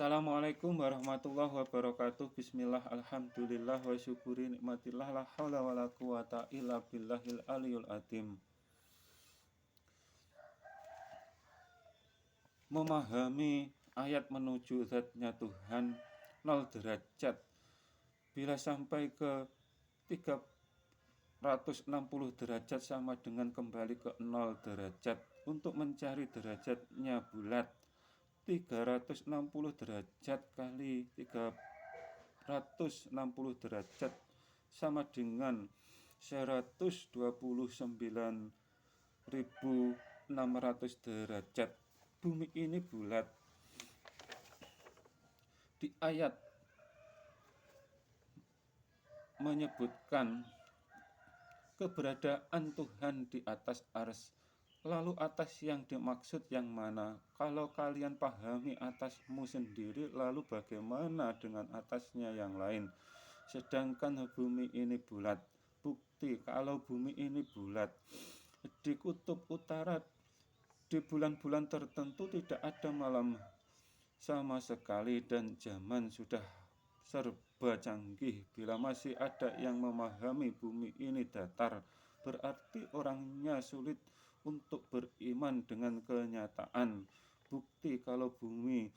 Assalamualaikum warahmatullahi wabarakatuh. Bismillah, alhamdulillah, wa syukuri nikmatillah, la haula wa la quwata illa billahil aliyul azim. Memahami ayat menuju zatnya Tuhan 0 derajat. Bila sampai ke 360 derajat sama dengan kembali ke 0 derajat. Untuk mencari derajatnya bulat, 360 derajat kali 360 derajat sama dengan 129.600 derajat. Bumi ini bulat. Di ayat menyebutkan keberadaan Tuhan di atas arsy. Lalu atas yang dimaksud yang mana? Kalau kalian pahami atasmu sendiri, lalu bagaimana dengan atasnya yang lain? Sedangkan bumi ini bulat. Bukti kalau bumi ini bulat, di kutub utara di bulan-bulan tertentu tidak ada malam sama sekali, dan zaman sudah serba canggih. Bila masih ada yang memahami bumi ini datar, berarti orangnya sulit untuk beriman dengan kenyataan. Bukti kalau bumi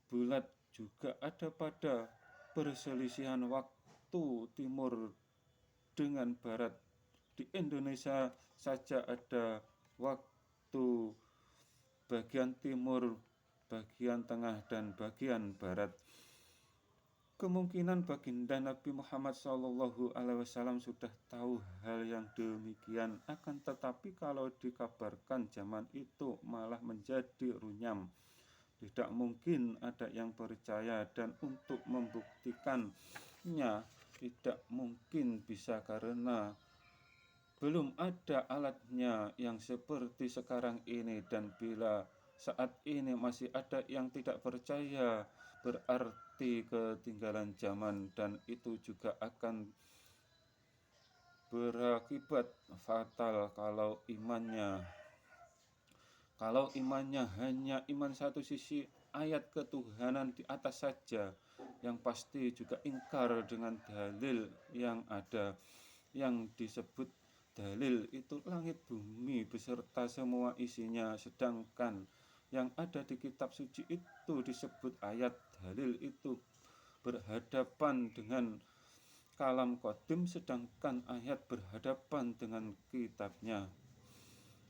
bulat juga ada pada perselisihan waktu timur dengan barat. Di Indonesia saja ada waktu bagian timur, bagian tengah, dan bagian barat. Kemungkinan baginda Nabi Muhammad SAW sudah tahu hal yang demikian. Akan tetapi kalau dikabarkan zaman itu malah menjadi runyam. Tidak mungkin ada yang percaya, dan untuk membuktikannya tidak mungkin bisa karena belum ada alatnya yang seperti sekarang ini. Dan bila saat ini masih ada yang tidak percaya, berarti ketinggalan zaman, dan itu juga akan berakibat fatal kalau imannya hanya iman satu sisi ayat ketuhanan di atas saja, yang pasti juga ingkar dengan dalil yang ada, yang disebut dalil itu langit bumi beserta semua isinya. Sedangkan yang ada di kitab suci itu disebut ayat. Dalil itu berhadapan dengan kalam qadim, sedangkan ayat berhadapan dengan kitabnya,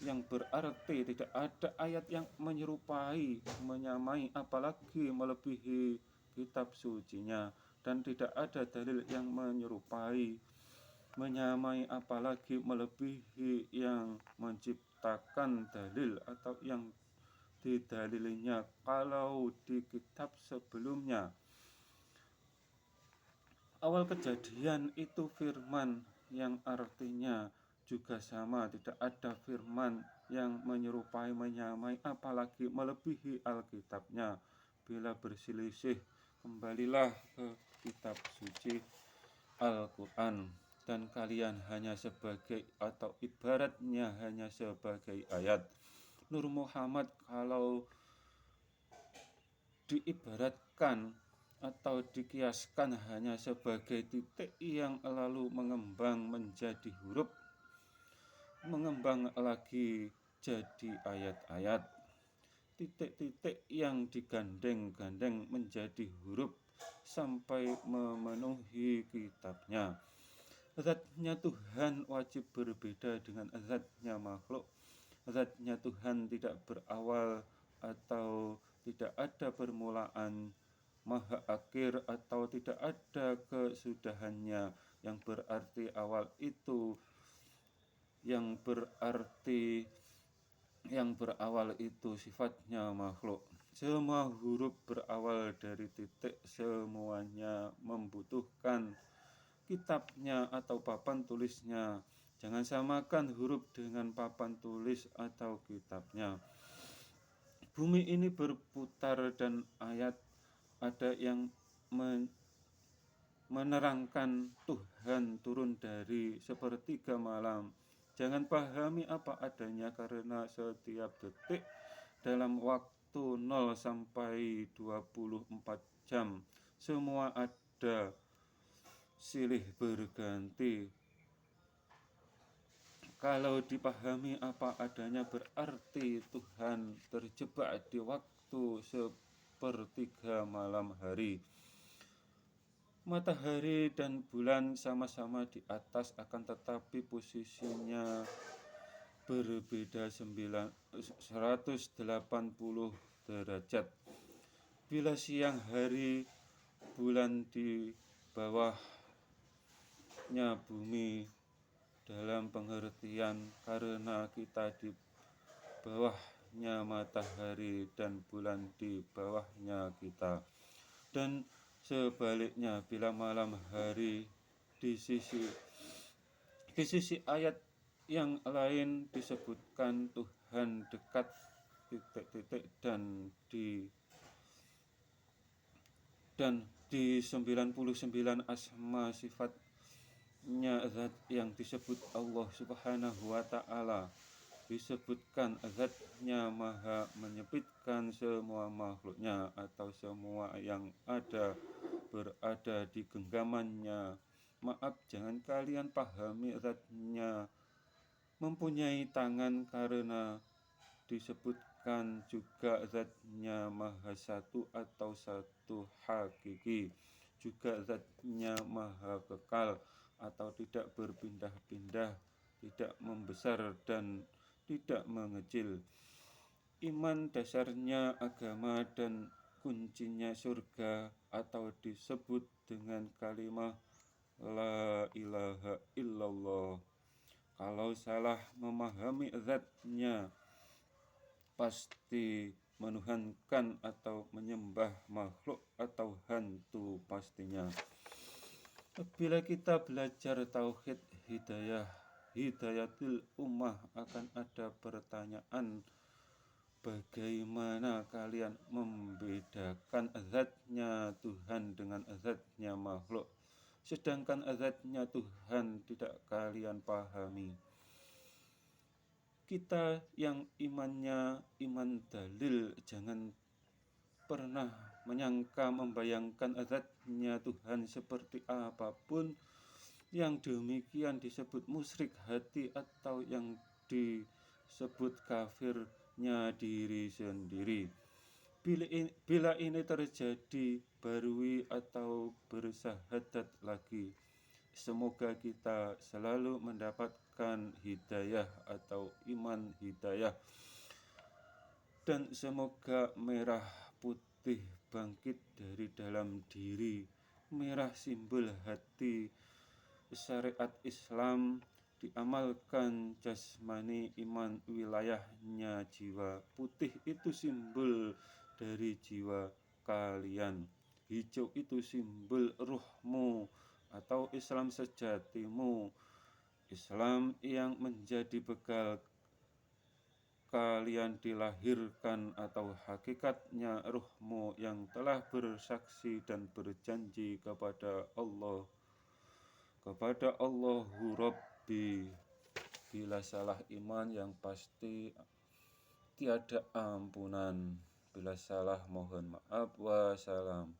yang berarti tidak ada ayat yang menyerupai, menyamai, apalagi melebihi kitab sucinya. Dan tidak ada dalil yang menyerupai, menyamai, apalagi melebihi yang menciptakan dalil atau yang didalilinya. Kalau di kitab sebelumnya, awal kejadian itu firman, yang artinya juga sama. Tidak ada firman yang menyerupai, menyamai, apalagi melebihi Alkitabnya. Bila berselisih, kembalilah ke kitab suci Al-Quran, dan kalian hanya sebagai, atau ibaratnya hanya sebagai ayat. Nur Muhammad kalau diibaratkan atau dikiaskan hanya sebagai titik yang lalu mengembang menjadi huruf, mengembang lagi jadi ayat-ayat. Titik-titik yang digandeng-gandeng menjadi huruf sampai memenuhi kitabnya. Zatnya Tuhan wajib berbeda dengan zatnya makhluk. Zatnya Tuhan tidak berawal atau tidak ada permulaan, maha akhir atau tidak ada kesudahannya, yang berarti awal itu, yang berawal itu sifatnya makhluk. Semua huruf berawal dari titik, semuanya membutuhkan kitabnya atau papan tulisnya. Jangan samakan huruf dengan papan tulis atau kitabnya. Bumi ini berputar, dan ayat ada yang menerangkan Tuhan turun dari sepertiga malam. Jangan pahami apa adanya, karena setiap detik dalam waktu waktu 0 sampai 24 jam semua ada silih berganti. Kalau dipahami apa adanya berarti Tuhan terjebak di waktu sepertiga malam hari. Matahari dan bulan sama-sama di atas, akan tetapi posisinya berbeda 180 derajat. Bila siang hari bulan di bawahnya bumi, dalam pengertian karena kita di bawahnya matahari dan bulan di bawahnya kita. Dan sebaliknya, bila malam hari di sisi ayat yang lain disebutkan Tuhan dekat dan di 99 asma sifatnya zat yang disebut Allah Subhanahu wa Ta'ala, disebutkan zatnya maha menyempitkan semua makhluknya atau semua yang ada berada di genggamannya. Maaf, jangan kalian pahami zatnya mempunyai tangan, karena disebutkan juga zatnya maha satu atau satu hakiki, juga zatnya maha kekal atau tidak berpindah-pindah, tidak membesar dan tidak mengecil. Iman dasarnya agama dan kuncinya surga, atau disebut dengan kalimat la ilaha illallah. Kalau salah memahami zatnya, pasti menuhankan atau menyembah makhluk atau hantu pastinya. Bila kita belajar tauhid hidayatul ummah, akan ada pertanyaan, bagaimana kalian membedakan zatnya Tuhan dengan zatnya makhluk, sedangkan zatnya Tuhan tidak kalian pahami? Kita yang imannya iman dalil, jangan pernah menyangka membayangkan zatnya Tuhan seperti apapun. Yang demikian disebut musyrik hati atau yang disebut kafirnya diri sendiri. Bila ini terjadi, barui atau bersahadat lagi. Semoga kita selalu mendapatkan hidayah atau iman hidayah, dan semoga merah putih bangkit dari dalam diri. Merah simbol hati, syariat Islam diamalkan jasmani, iman wilayahnya jiwa. Putih itu simbol dari jiwa kalian. Hijau itu simbol ruhmu atau Islam sejatimu, Islam yang menjadi bekal kalian dilahirkan, atau hakikatnya ruhmu yang telah bersaksi dan berjanji kepada Allahu Rabbi. Bila salah iman yang pasti tiada ampunan. Bila salah mohon maaf. Wassalam.